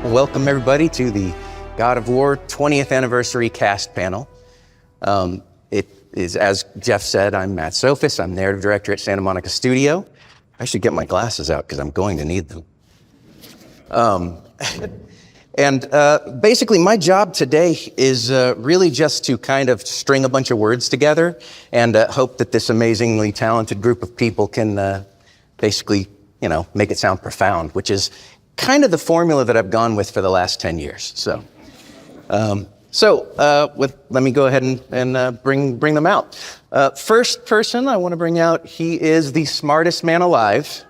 Welcome everybody to the God of War 20th Anniversary Cast Panel. It is, as Jeff said, I'm Matt Sophos. I'm narrative director at Santa Monica Studio. I should get my glasses out because I'm going to need them. Basically my job today is really just to kind of string a bunch of words together and hope that this amazingly talented group of people can basically, make it sound profound, which is kind of the formula that I've gone with for the last 10 years. Let me go ahead and bring them out. First person I want to bring out, he is the smartest man alive.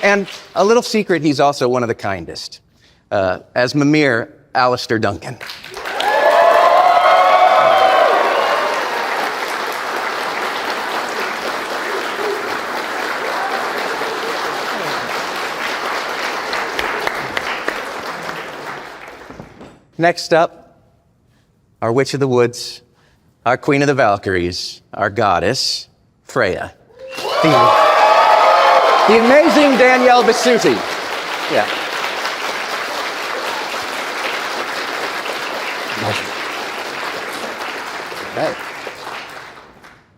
And a little secret, he's also one of the kindest. As Mimir, Alastair Duncan. Next up, our Witch of the Woods, our Queen of the Valkyries, our goddess, Freya. The amazing Danielle Bisutti. Yeah. Okay.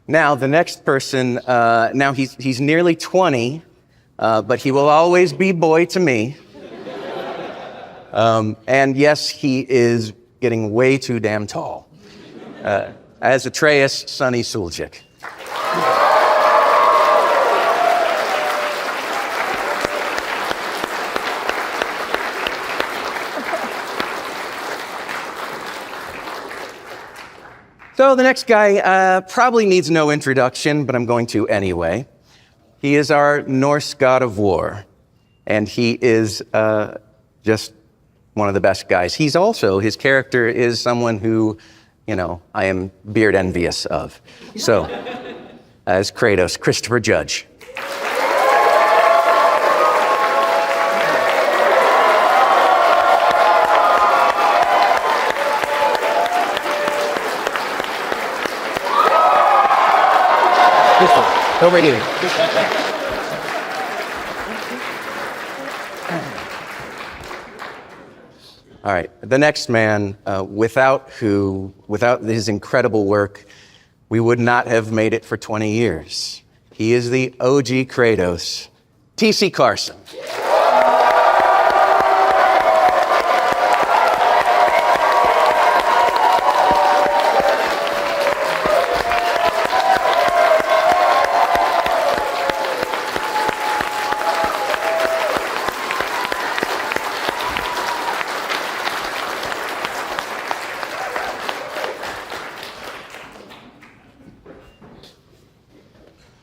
Now, the next person, now he's nearly 20, but he will always be boy to me. And yes, he is getting way too damn tall. As Atreus, Sonny Suljic. So the next guy probably needs no introduction, but I'm going to anyway. He is our Norse god of war, and he is just one of the best guys. His character is someone who, I am beard envious of. So, as Kratos, Christopher Judge. This one, over here. All right, the next man, without his incredible work, we would not have made it for 20 years. He is the OG Kratos, T.C. Carson.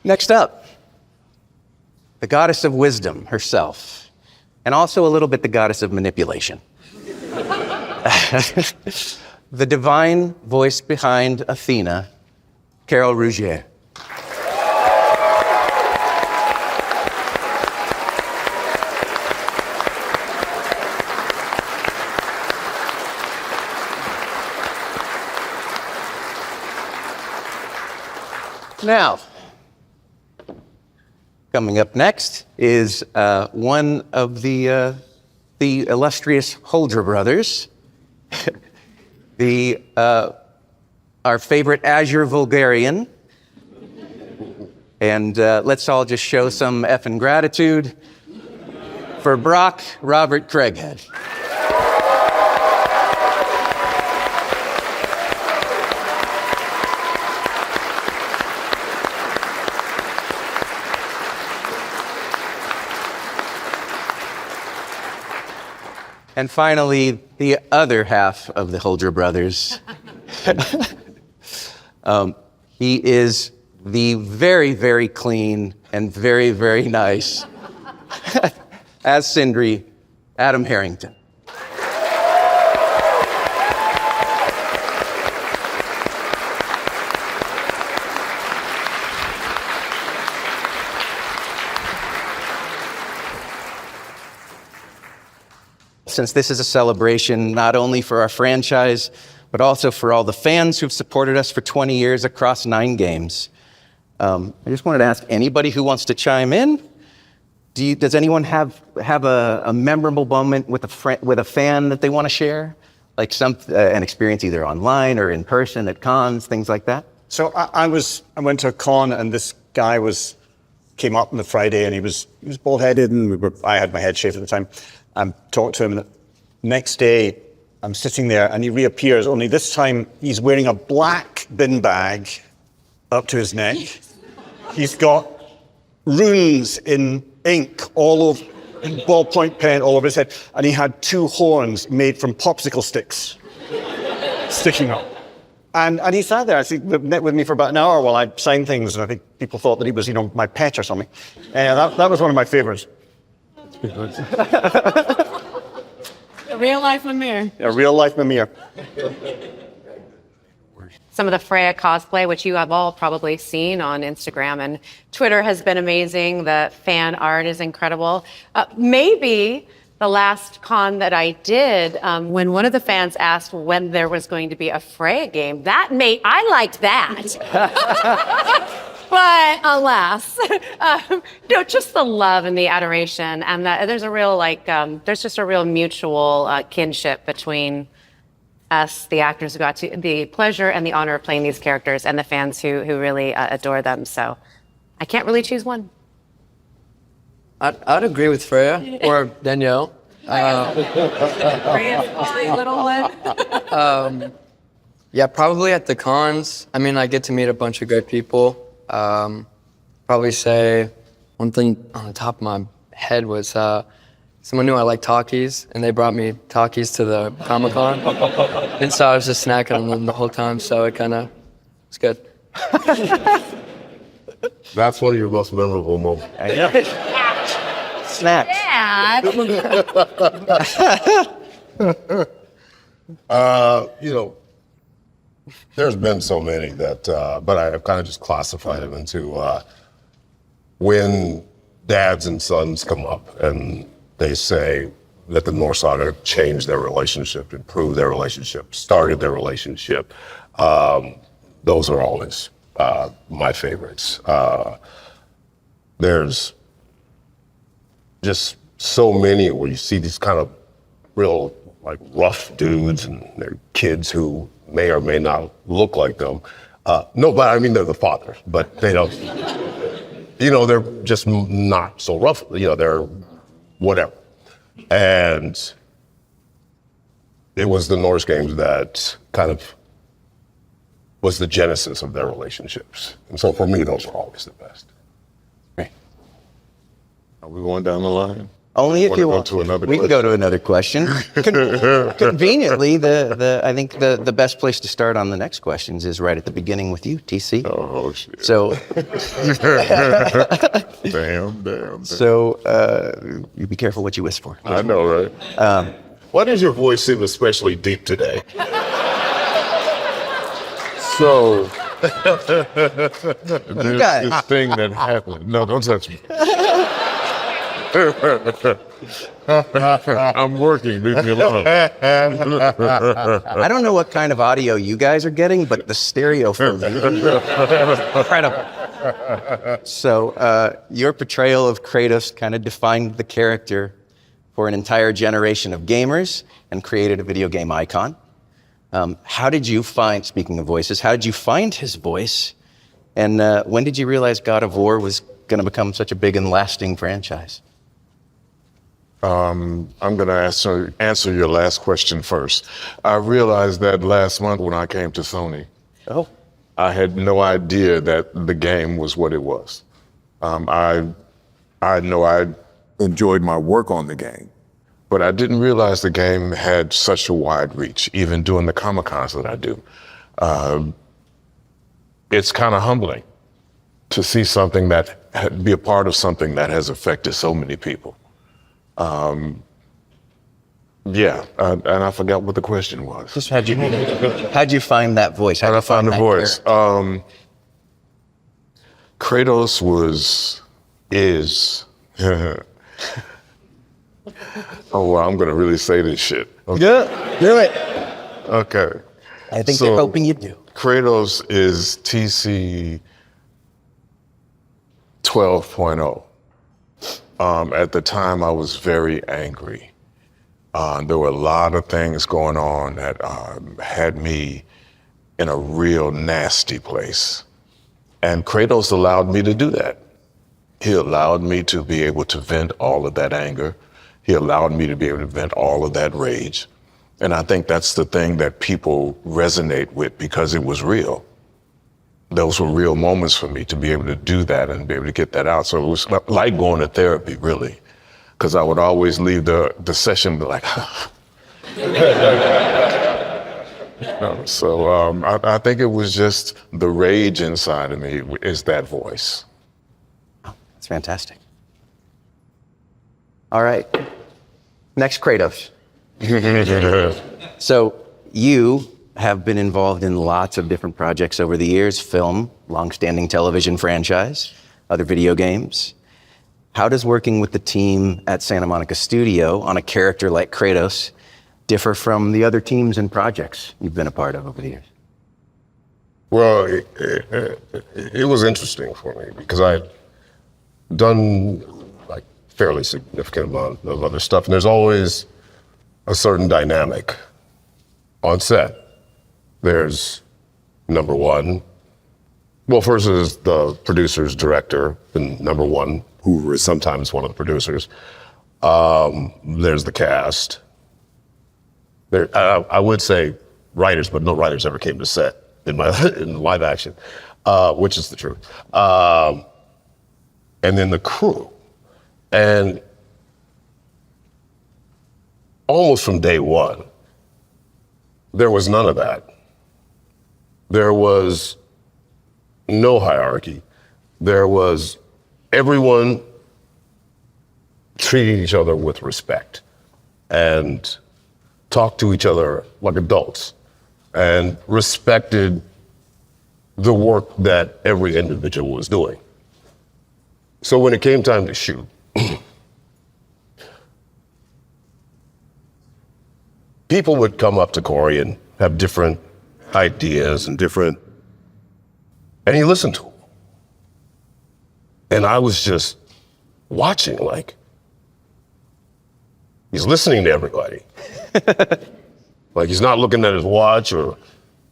Next up, the goddess of wisdom herself, and also a little bit the goddess of manipulation. The divine voice behind Athena, Carole Ruggier. Now, coming up next is one of the illustrious Huldra brothers, our favorite Azure Vulgarian, and let's all just show some effing gratitude for Brok, Robert Craighead. And finally, the other half of the Huldra brothers. He is the very, very clean and very, very nice, as Sindri, Adam Harrington. Since this is a celebration not only for our franchise, but also for all the fans who've supported us for 20 years across 9 games, I just wanted to ask anybody who wants to chime in. Does anyone have a memorable moment with a fan that they want to share, like an experience either online or in person at cons, things like that? So I went to a con, and this guy came up on the Friday, and he was bald-headed, and I had my head shaved at the time. I talked to him, and the next day I'm sitting there, and he reappears. Only this time he's wearing a black bin bag up to his neck. He's got runes in ink all over, in ballpoint pen all over his head, and he had 2 horns made from popsicle sticks sticking up. And he sat there, I think, met with me for about an hour while I signed things, and I think people thought that he was, my pet or something. That was one of my favorites. A real-life Mimir. A real-life Mimir. Some of the Freya cosplay, which you have all probably seen on Instagram and Twitter, has been amazing. The fan art is incredible. Maybe the last con that I did, when one of the fans asked when there was going to be a Freya game, I liked that. But alas, just the love and the adoration, and there's a real there's just a real mutual kinship between us, the actors who got to the pleasure and the honor of playing these characters, and the fans who really adore them. So I can't really choose one. I'd agree with Freya or Danielle. Freya's my little one. Yeah, probably at the cons. I mean, I get to meet a bunch of great people. Probably say one thing on the top of my head was someone knew I liked Takis, and they brought me Takis to the Comic-Con. And so I was just snacking on them the whole time, so it kind of was good. That's one of your most memorable moments. Snacks. Dad. There's been so many that, but I've kind of just classified them into when dads and sons come up and they say that the Norse saga changed their relationship, improved their relationship, started their relationship. Those are always my favorites. There's just so many where you see these kind of real rough dudes and their kids who may or may not look like them. No, but I mean, they're the fathers, but they don't, they're just not so rough. They're whatever. And it was the Norse games that kind of was the genesis of their relationships. And so for me, those are always the best. Right. Are we going down the line? Only if you want. We can go to another question. Conveniently, I think the best place to start on the next questions is right at the beginning with you, TC. Oh, shit. So, damn. So, you be careful what you wish for. I know, right? Why does your voice seem especially deep today? So, there's this thing that happened. No, don't touch me. I'm working, leave me alone. I don't know what kind of audio you guys are getting, but the stereo for me is incredible. So your portrayal of Kratos kind of defined the character for an entire generation of gamers and created a video game icon. How did you find, speaking of voices, how did you find his voice? And when did you realize God of War was going to become such a big and lasting franchise? I'm going to answer your last question first. I realized that last month when I came to Sony. Oh. I had no idea that the game was what it was. I know I enjoyed my work on the game, but I didn't realize the game had such a wide reach, even doing the Comic-Cons that I do. It's kind of humbling to see something be a part of something that has affected so many people. And I forgot what the question was. Just how'd you find that voice? How'd I find the voice? Kratos is. Oh, well, I'm gonna really say this shit. Okay. Yeah, do it. Okay. I think they're hoping you do. Kratos is TC 12.0. At the time, I was very angry. There were a lot of things going on that had me in a real nasty place. And Kratos allowed me to do that. He allowed me to be able to vent all of that anger. He allowed me to be able to vent all of that rage. And I think that's the thing that people resonate with because it was real. Those were real moments for me to be able to do that and be able to get that out. So it was like going to therapy, really, because I would always leave the session and be like, I think it was just the rage inside of me is that voice. That's fantastic. All right. Next, Kratos. So you have been involved in lots of different projects over the years, film, long-standing television franchise, other video games. How does working with the team at Santa Monica Studio on a character like Kratos differ from the other teams and projects you've been a part of over the years? Well, it was interesting for me because I'd done like fairly significant amount of other stuff, and there's always a certain dynamic on set. There's number one. Well, first is the producer's director, and number one, who is sometimes one of the producers. There's the cast. I would say writers, but no writers ever came to set in live action, which is the truth. And then the crew. And almost from day one, there was none of that. There was no hierarchy. There was everyone treating each other with respect and talked to each other like adults and respected the work that every individual was doing. So when it came time to shoot, people would come up to Corey and have different ideas and he listened to them. And I was just watching like, he's listening to everybody. Like he's not looking at his watch or,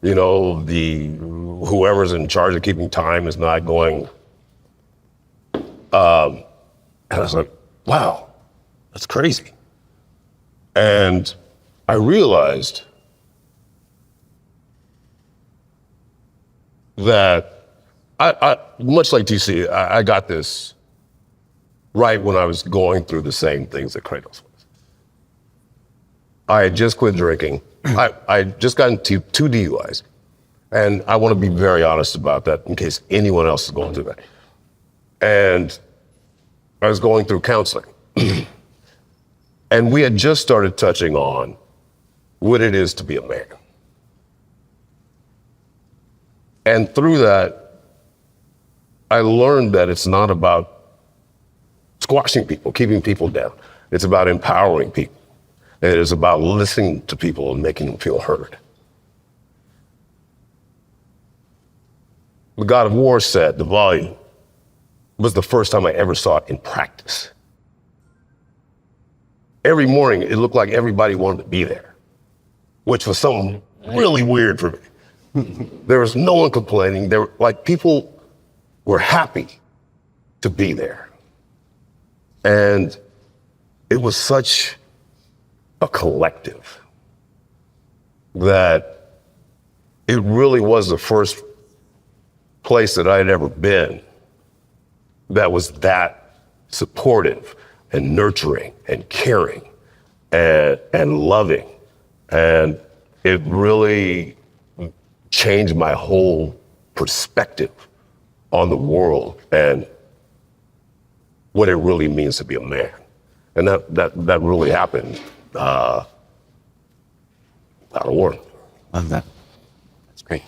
whoever's in charge of keeping time is not going. And I was like, wow, that's crazy. And I realized that I much like TC, I got this right when I was going through the same things that Kratos was. I had just quit drinking. I had just gotten two DUIs. And I want to be very honest about that in case anyone else is going through that. And I was going through counseling. And we had just started touching on what it is to be a man. And through that, I learned that it's not about squashing people, keeping people down. It's about empowering people. And it is about listening to people and making them feel heard. The God of War set, the volume, was the first time I ever saw it in practice. Every morning, it looked like everybody wanted to be there, which was something really weird for me. There was no one complaining. People were happy to be there. And it was such a collective that it really was the first place that I had ever been that was that supportive and nurturing and caring and loving. And it really changed my whole perspective on the world and what it really means to be a man. And that really happened out of war. Love that. That's great.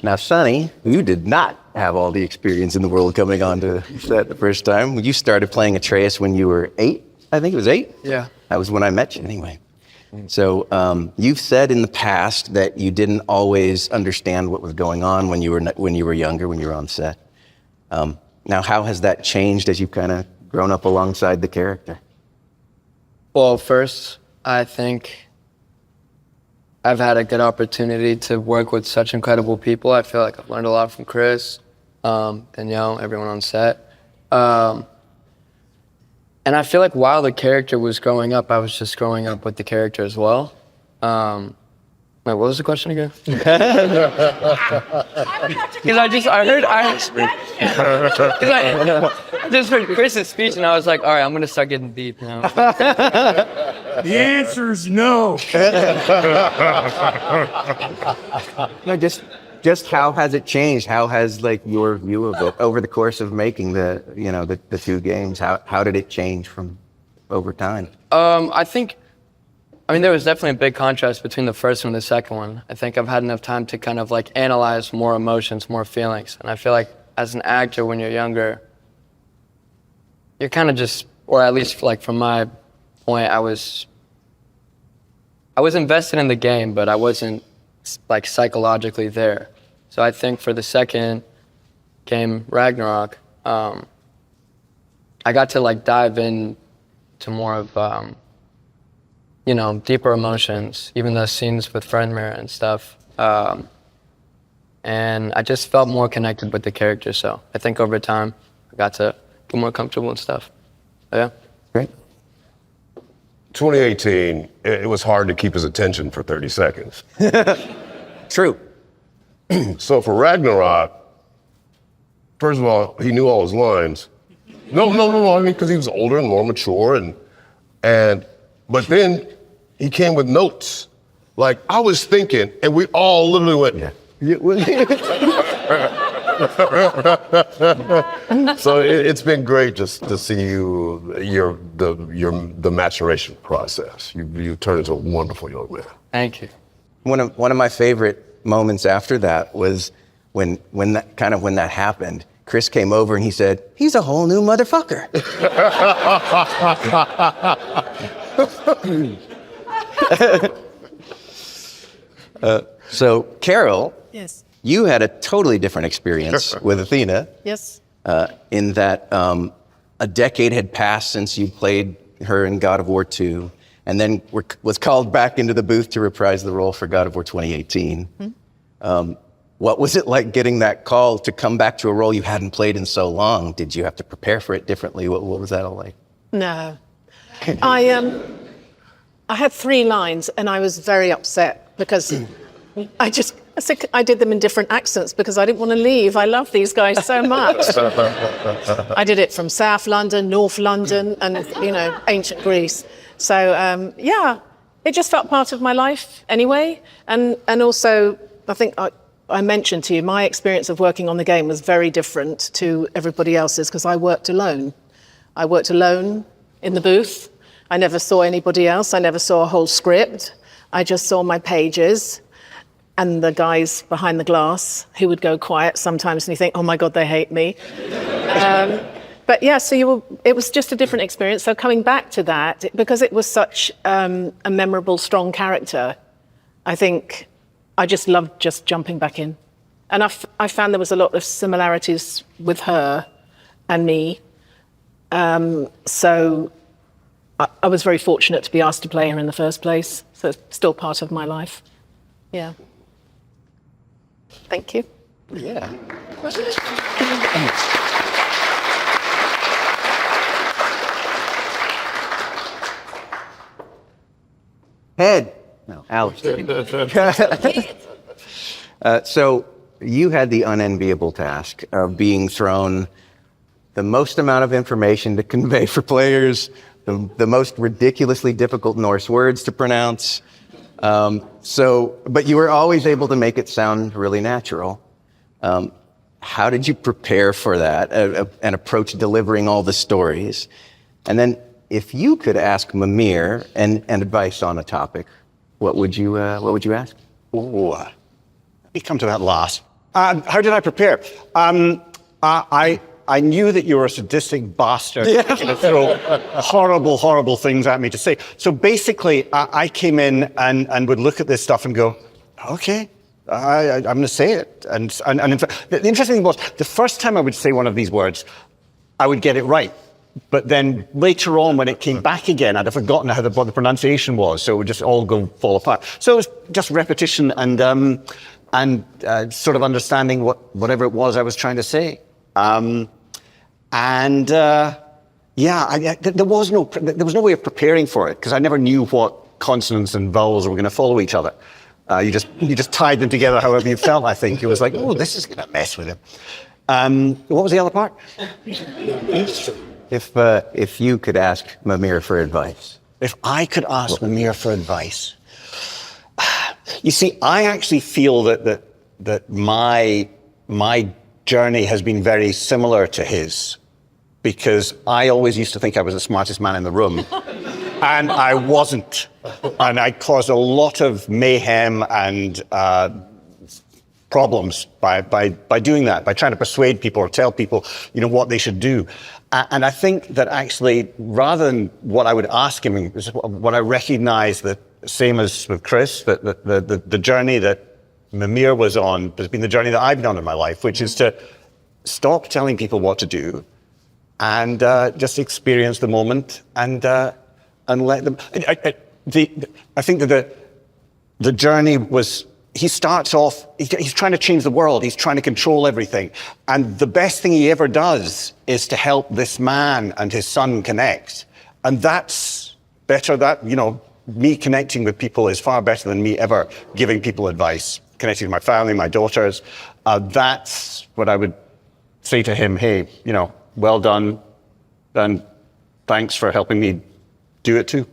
Now, Sonny, you did not have all the experience in the world coming onto set the first time. You started playing Atreus when you were 8, I think it was 8? Yeah. That was when I met you anyway. So you've said in the past that you didn't always understand what was going on when you were younger, when you were on set. Now, how has that changed as you've kind of grown up alongside the character? Well, first, I think I've had a good opportunity to work with such incredible people. I feel like I've learned a lot from Chris, Danielle, everyone on set. And I feel like while the character was growing up, I was just growing up with the character as well. Wait, what was the question again? Because I just heard Chris's speech and I was like, all right, I'm gonna start getting deep now. The answer's no. No, just how has it changed? How has like your view of it over the course of making the two games? How did it change from over time? I mean, there was definitely a big contrast between the first one and the second one. I think I've had enough time to kind of like analyze more emotions, more feelings. And I feel like as an actor, when you're younger, you're kind of just, or at least like from my point, I was invested in the game, but I wasn't like psychologically there. So I think for the second game, Ragnarok, I got to like dive in to more of, deeper emotions, even the scenes with Mimir and stuff. And I just felt more connected with the character. So I think over time, I got to get more comfortable and stuff. Yeah. Great. 2018, it was hard to keep his attention for 30 seconds. True. So for Ragnarok, first of all, he knew all his lines. No, I mean, because he was older and more mature, but then he came with notes. Like, I was thinking, and we all literally went, yeah. So it's been great just to see the maturation process. You turned into a wonderful young man. Thank you. One of my favorite moments after that was when that happened. Chris came over and he said, "He's a whole new motherfucker." So, Carole, yes, you had a totally different experience with Athena. yes, In that a decade had passed since you played her in God of War 2, and then was called back into the booth to reprise the role for God of War 2018. What was it like getting that call to come back to a role you hadn't played in so long? Did you have to prepare for it differently? What was that all like? no. I had 3 lines and I was very upset because I did them in different accents because I didn't want to leave. I love these guys so much. I did it from South London, North London, and ancient Greece. So it just felt part of my life anyway. And also, I think I mentioned to you, my experience of working on the game was very different to everybody else's because I worked alone. I worked alone in the booth. I never saw anybody else. I never saw a whole script. I just saw my pages and the guys behind the glass who would go quiet sometimes and you think, oh my God, they hate me. But yeah, so it was just a different experience. So coming back to that, because it was such a memorable, strong character, I think I just loved just jumping back in. And I found there was a lot of similarities with her and me. So I was very fortunate to be asked to play her in the first place. So it's still part of my life. Yeah. Thank you. Yeah. Head. No, Alastair. So you had the unenviable task of being thrown the most amount of information to convey for players, the most ridiculously difficult Norse words to pronounce. But you were always able to make it sound really natural. How did you prepare for that and approach delivering all the stories? And then if you could ask Mimir and advice on a topic, what would you ask? Ooh, let me come to that last. How did I prepare? I I knew that you were a sadistic bastard. Yeah. Going to throw horrible, horrible things at me to say. So basically, I came in and would look at this stuff and go, okay, I'm going to say it. And in fact, the interesting thing was, the first time I would say one of these words, I would get it right. But then later on, when it came back again, I'd have forgotten what the pronunciation was, so it would just all fall apart. So it was just repetition and sort of understanding whatever it was I was trying to say. There was no way of preparing for it because I never knew what consonants and vowels were going to follow each other. You just tied them together however you felt. I think it was like, oh, this is going to mess with him. What was the other part? If you could ask Mimir for advice. If I could ask Mimir for advice. You see, I actually feel that my journey has been very similar to his, because I always used to think I was the smartest man in the room, and I wasn't. And I caused a lot of mayhem and problems by doing that, by trying to persuade people or tell people, what they should do. And I think that actually, rather than what I would ask him, what I recognize that, same as with Chris, that the journey that Mimir was on has been the journey that I've been on in my life, which is to stop telling people what to do and just experience the moment and let them. I think that the journey was. He starts off, he's trying to change the world. He's trying to control everything. And the best thing he ever does is to help this man and his son connect. And that's better. Me connecting with people is far better than me ever giving people advice. Connecting with my family, my daughters. That's what I would say to him. Hey, well done. And thanks for helping me do it too.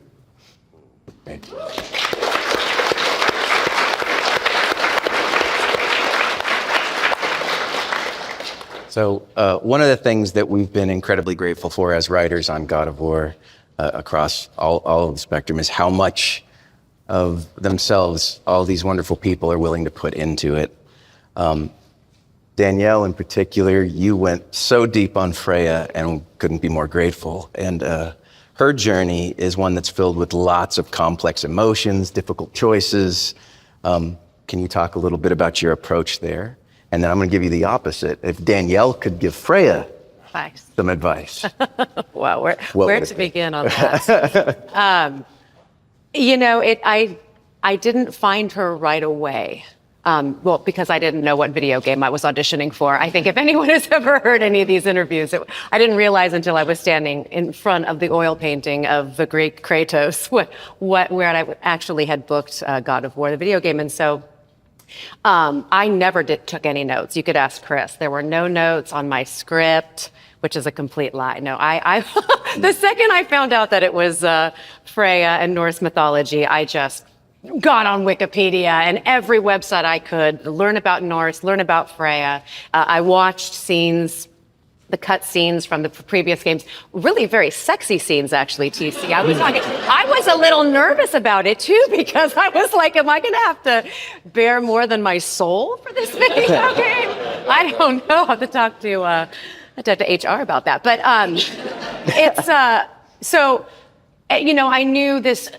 So one of the things that we've been incredibly grateful for as writers on God of War across all of the spectrum is how much of themselves all these wonderful people are willing to put into it. Danielle in particular, you went so deep on Freya and couldn't be more grateful. And her journey is one that's filled with lots of complex emotions, difficult choices. Can you talk a little bit about your approach there? And then I'm going to give you the opposite. If Danielle could give Freya some advice. Wow, where to begin on that? I didn't find her right away. Because I didn't know what video game I was auditioning for. I think if anyone has ever heard any of these interviews, I didn't realize until I was standing in front of the oil painting of the Greek Kratos where I actually had booked God of War, the video game. And so I never took any notes. You could ask Chris. There were no notes on my script, which is a complete lie. No, I the second I found out that it was Freya and Norse mythology, I just got on Wikipedia and every website I could, learn about Norse, learn about Freya. I watched the cut scenes from the previous games, really very sexy scenes, actually, TC. I was a little nervous about it, too, because I was like, am I going to have to bear more than my soul for this video game? I don't know. I'll have to talk to HR about that. But I knew this.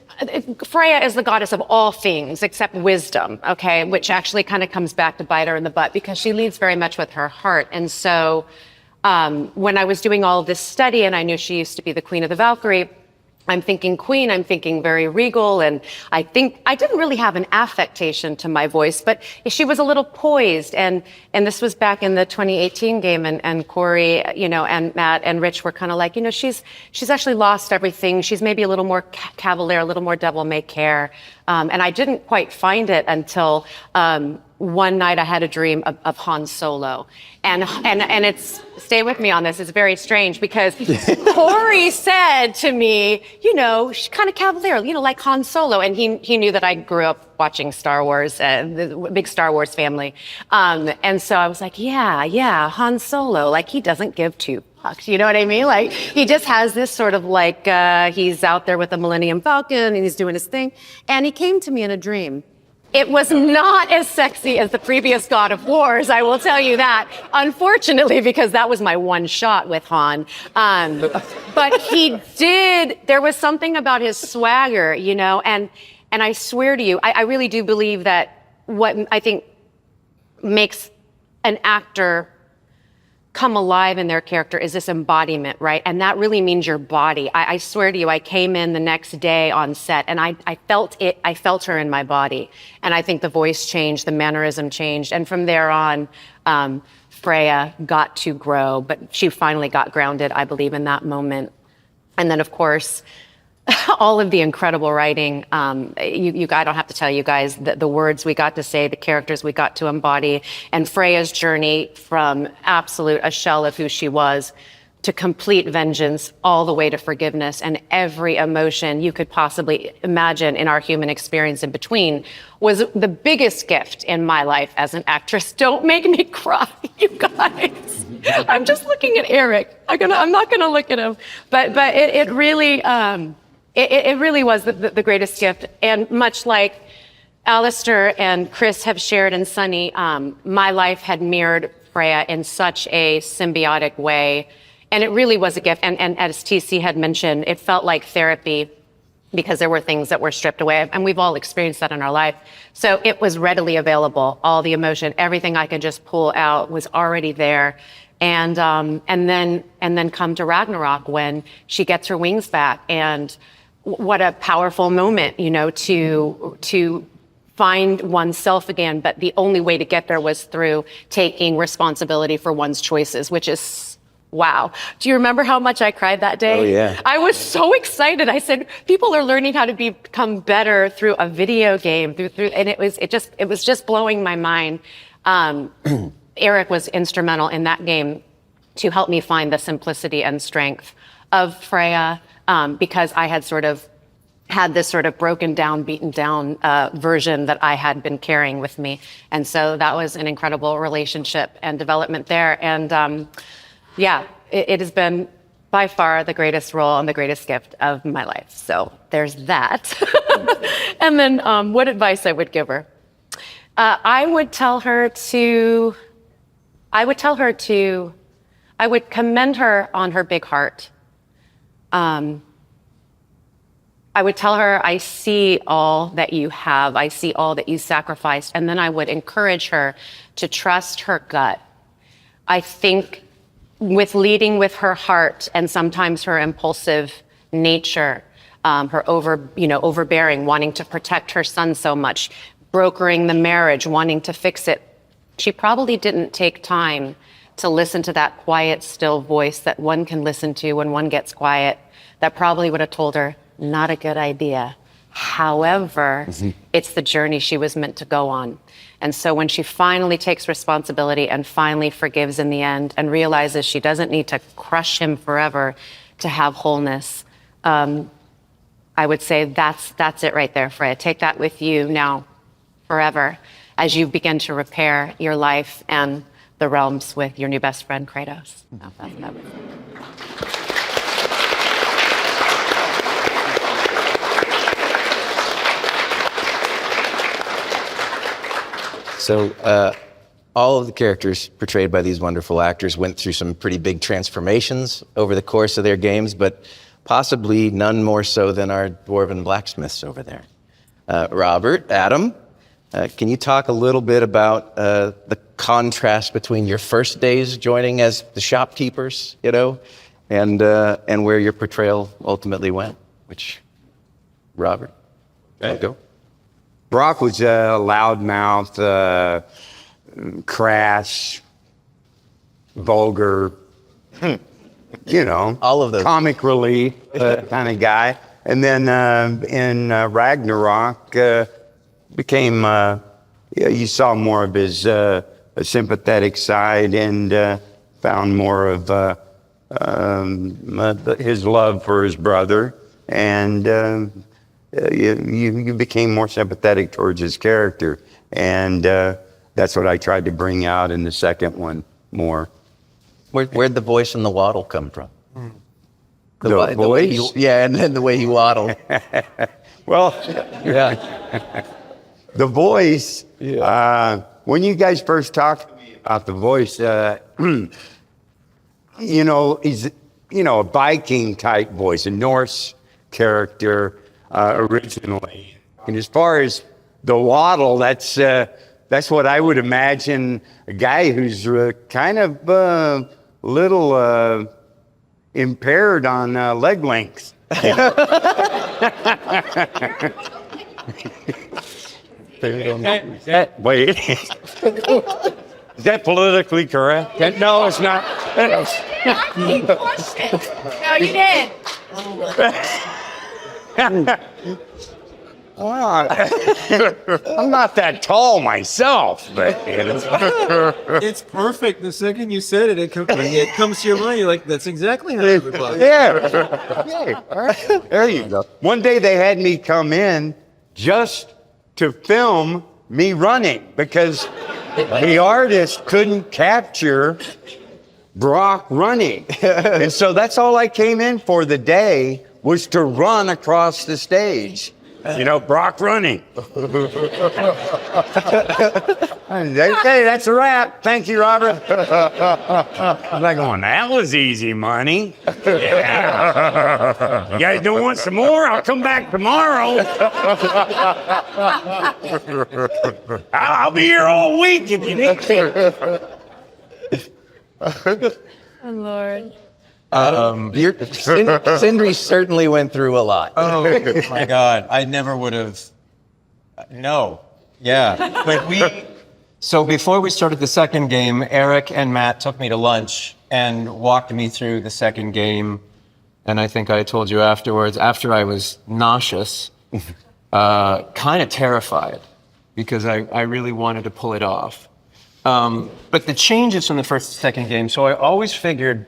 Freya is the goddess of all things except wisdom, okay, which actually kind of comes back to bite her in the butt because she leads very much with her heart. And so when I was doing all of this study and I knew she used to be the Queen of the Valkyrie, I'm thinking queen, I'm thinking very regal, and I think I didn't really have an affectation to my voice, but she was a little poised, and this was back in the 2018 game, and Corey, and Matt and Rich were kind of like, she's actually lost everything. She's maybe a little more cavalier, a little more devil may care, and I didn't quite find it until one night I had a dream of Han Solo, and it's, stay with me on this, it's very strange because Corey said to me, she's kind of cavalier, like Han Solo, and he knew that I grew up watching Star Wars, the big Star Wars family, and so I was like, yeah, Han Solo, like he doesn't give two fucks, you know what I mean? Like he just has this sort of like he's out there with the Millennium Falcon and he's doing his thing, and he came to me in a dream. It was not as sexy as the previous God of Wars, I will tell you that. Unfortunately, because that was my one shot with Han. But he did, there was something about his swagger, you know, and I swear to you, I really do believe that what I think makes an actor come alive in their character is this embodiment, right? And that really means your body. I swear to you, I came in the next day on set and I felt it, I felt her in my body. And I think the voice changed, the mannerism changed. And from there on, Freya got to grow, but she finally got grounded, I believe, in that moment. And then, of course, all of the incredible writing. I don't have to tell you guys the words we got to say, the characters we got to embody, and Freya's journey from absolute a shell of who she was to complete vengeance, all the way to forgiveness, and every emotion you could possibly imagine in our human experience in between was the biggest gift in my life as an actress. Don't make me cry, you guys. I'm just looking at Eric. I'm not gonna look at him, but it really. It really was the greatest gift. And much like Alastair and Chris have shared and Sunny, my life had mirrored Freya in such a symbiotic way. And it really was a gift. And as TC had mentioned, it felt like therapy because there were things that were stripped away. And we've all experienced that in our life. So it was readily available. All the emotion, everything I could just pull out was already there. And then come to Ragnarok when she gets her wings back, and what a powerful moment, you know, to find oneself again. But the only way to get there was through taking responsibility for one's choices, which is, wow. Do you remember how much I cried that day? Oh, yeah. I was so excited. I said, people are learning how to become better through a video game, and it was just blowing my mind. Eric was instrumental in that game to help me find the simplicity and strength of Freya, because I had sort of had this sort of broken down, beaten down version that I had been carrying with me. And so that was an incredible relationship and development there. And it has been by far the greatest role and the greatest gift of my life. So there's that. And then what advice I would give her? I would commend her on her big heart. I would tell her, I see all that you have. I see all that you sacrificed. And then I would encourage her to trust her gut. I think with leading with her heart and sometimes her impulsive nature, her overbearing, wanting to protect her son so much, brokering the marriage, wanting to fix it, she probably didn't take time to listen to that quiet, still voice that one can listen to when one gets quiet, that probably would have told her, not a good idea. However, it's the journey she was meant to go on. And so when she finally takes responsibility and finally forgives in the end and realizes she doesn't need to crush him forever to have wholeness, I would say that's it right there, Freya. Take that with you now forever as you begin to repair your life and the realms with your new best friend, Kratos. So all of the characters portrayed by these wonderful actors went through some pretty big transformations over the course of their games, but possibly none more so than our dwarven blacksmiths over there. Robert, Adam, can you talk a little bit about the contrast between your first days joining as the shopkeepers, and where your portrayal ultimately went? Robert, go. Brok was a loudmouth, crass, vulgar, all of those. Comic relief kind of guy. And then in Ragnarok, became, you saw more of his sympathetic side and found more of his love for his brother. And you became more sympathetic towards his character. And that's what I tried to bring out in the second one more. Where'd the voice and the waddle come from? The voice? And then the way he waddled. Well, yeah. the voice, when you guys first talked to me about the voice, he's, a Viking type voice, a Norse character originally. And as far as the waddle, that's what I would imagine a guy who's kind of little impaired on leg length. Wait, is that politically correct? No, it's not. No, you did. Well, I'm not that tall myself, but It's perfect. The second you said it, it comes to your mind. You're like, that's exactly how it would look. yeah. All right. There you go. One day they had me come in just to film me running because the artist couldn't capture Brok running. And so that's all I came in for the day was to run across the stage. Brok running. Okay, that's a wrap. Thank you, Robert. I'm like going, that was easy money. Yeah. You guys don't want some more? I'll come back tomorrow. I'll be here all week if you need to. Oh, Lord. Sindri certainly went through a lot. Oh my God. I never would have. No. Yeah. But so before we started the second game, Eric and Matt took me to lunch and walked me through the second game. And I think I told you afterwards, after I was nauseous, kind of terrified because I really wanted to pull it off. But the changes from the first to second game, so I always figured,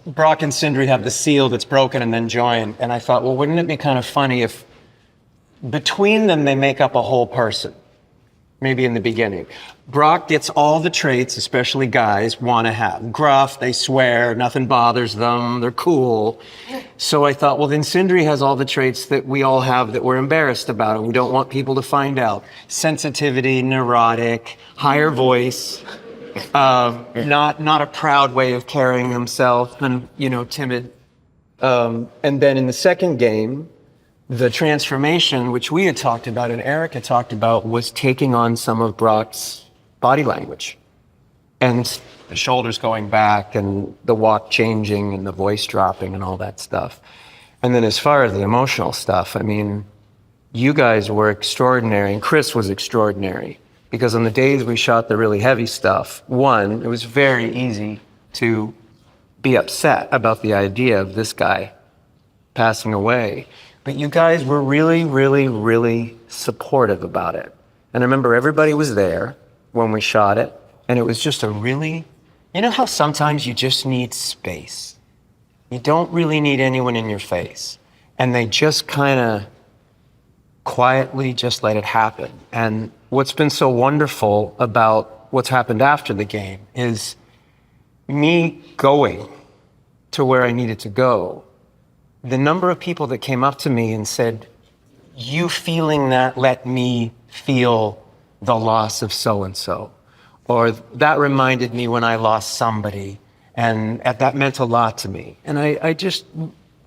Brok and Sindri have the seal that's broken and then join. And I thought, well, wouldn't it be kind of funny if between them they make up a whole person? Maybe in the beginning. Brok gets all the traits, especially guys, want to have. Gruff, they swear, nothing bothers them, they're cool. So I thought, well, then Sindri has all the traits that we all have that we're embarrassed about and we don't want people to find out. Sensitivity, neurotic, higher voice. Not a proud way of carrying himself and, timid. And then in the second game, the transformation, which we had talked about and Eric had talked about, was taking on some of Brok's body language. And the shoulders going back and the walk changing and the voice dropping and all that stuff. And then as far as the emotional stuff, you guys were extraordinary and Chris was extraordinary. Because on the days we shot the really heavy stuff, one, it was very easy to be upset about the idea of this guy passing away. But you guys were really, really, really supportive about it. And I remember everybody was there when we shot it. And it was just a really, how sometimes you just need space. You don't really need anyone in your face. And they just kind of quietly just let it happen. And what's been so wonderful about what's happened after the game is me going to where I needed to go. The number of people that came up to me and said, you feeling that let me feel the loss of so-and-so. Or that reminded me when I lost somebody. And that meant a lot to me. And I just,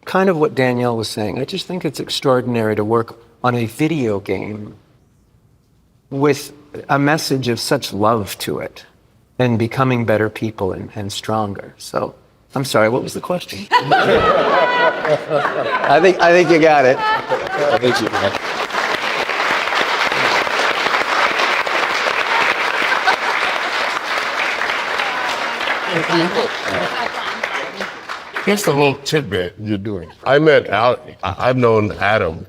kind of what Danielle was saying, I just think it's extraordinary to work on a video game with a message of such love to it and becoming better people and stronger. So, I'm sorry, what was the question? I think you got it. Thank you, man. Here's the little tidbit you're doing. I've known Adam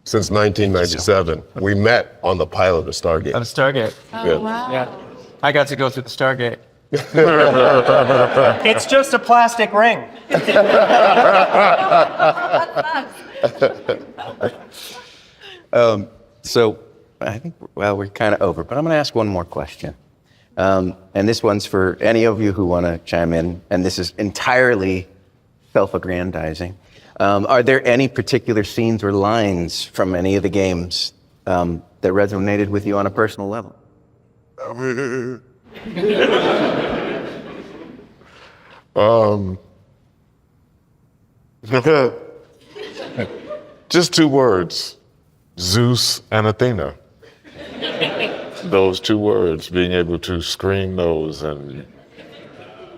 since 1997. We met on the pilot of Stargate. On Stargate. Oh, wow. Yeah. I got to go through the Stargate. It's just a plastic ring. So I think, we're kind of over, but I'm going to ask one more question. And this one's for any of you who want to chime in, and this is entirely self-aggrandizing. Are there any particular scenes or lines from any of the games that resonated with you on a personal level? Just 2 words, Zeus and Athena. Those 2 words, being able to scream those and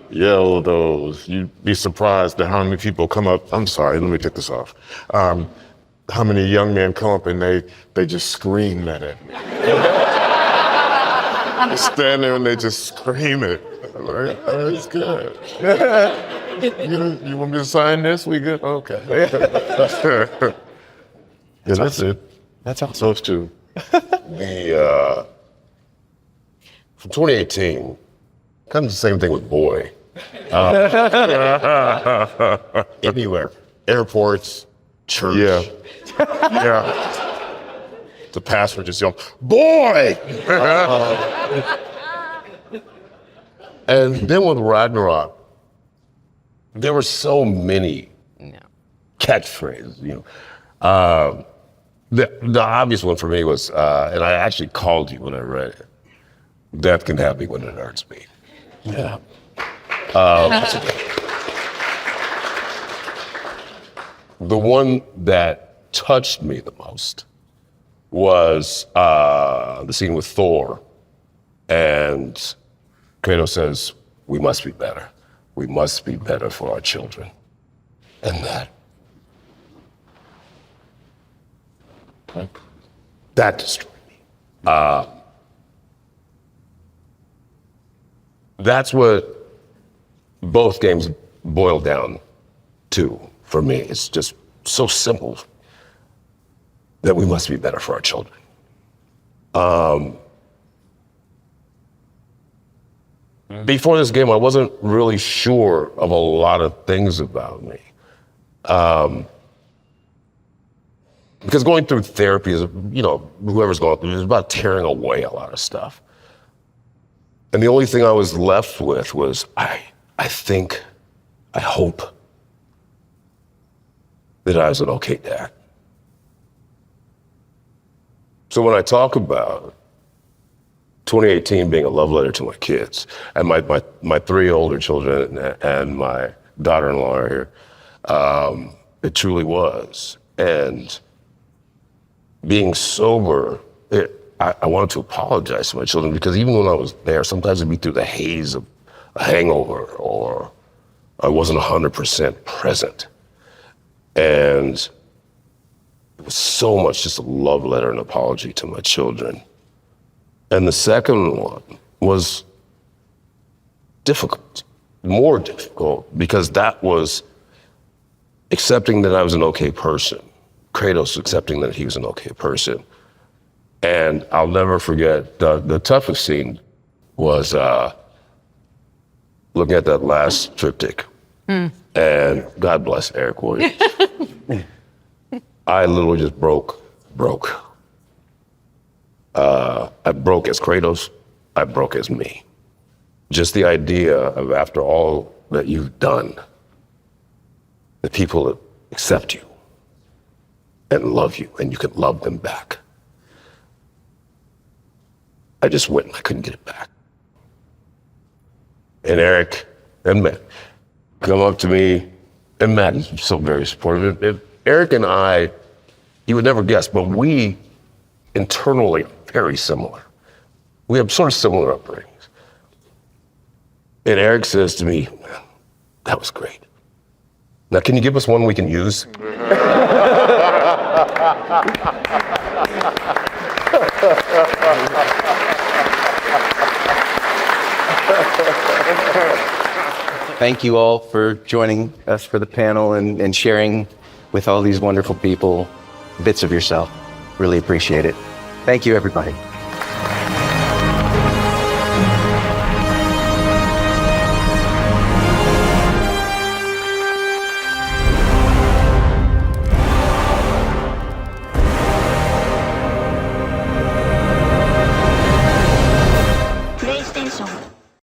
yell those. You'd be surprised at how many people come up. I'm sorry, let me take this off. How many young men come up and they just scream that at me. They stand there and they just scream it. I'm like, oh, it's good. You want me to sign this? We good? Okay. Yeah, that's it. That's awesome. Those 2. From 2018, kind of the same thing with boy. Anywhere, airports, church. Yeah. Yeah. The pastor just yelled, "Boy!" And then with Ragnarok, there were so many catchphrases. The obvious one for me was, and I actually called you when I read it, "Death can have me when it hurts me." Yeah. The one that touched me the most was the scene with Thor, and Kratos says, "We must be better. We must be better for our children." And that destroyed me. That's what both games boil down to for me. It's just so simple that we must be better for our children. Before this game, I wasn't really sure of a lot of things about me. Because going through therapy is, whoever's going through it is about tearing away a lot of stuff. And the only thing I was left with was, I hope that I was an okay dad. So when I talk about 2018 being a love letter to my kids, and my 3 older children and my daughter-in-law are here, it truly was. And being sober, I wanted to apologize to my children, because even when I was there, sometimes it'd be through the haze of a hangover, or I wasn't 100% present. And it was so much just a love letter and apology to my children. And the second one was difficult, more difficult, because that was accepting that I was an okay person. Kratos accepting that he was an okay person. And I'll never forget, the toughest scene was looking at that last triptych. And God bless Eric Williams. I literally just broke. I broke as Kratos, I broke as me. Just the idea of, after all that you've done, the people that accept you and love you, and you can love them back. I just went and I couldn't get it back. And Eric and Matt come up to me, and Matt is so very supportive. And Eric and I, you would never guess, but we internally are very similar. We have sort of similar upbringings. And Eric says to me, "That was great. Now, can you give us one we can use?" Thank you all for joining us for the panel and sharing with all these wonderful people bits of yourself. Really appreciate it. Thank you, everybody.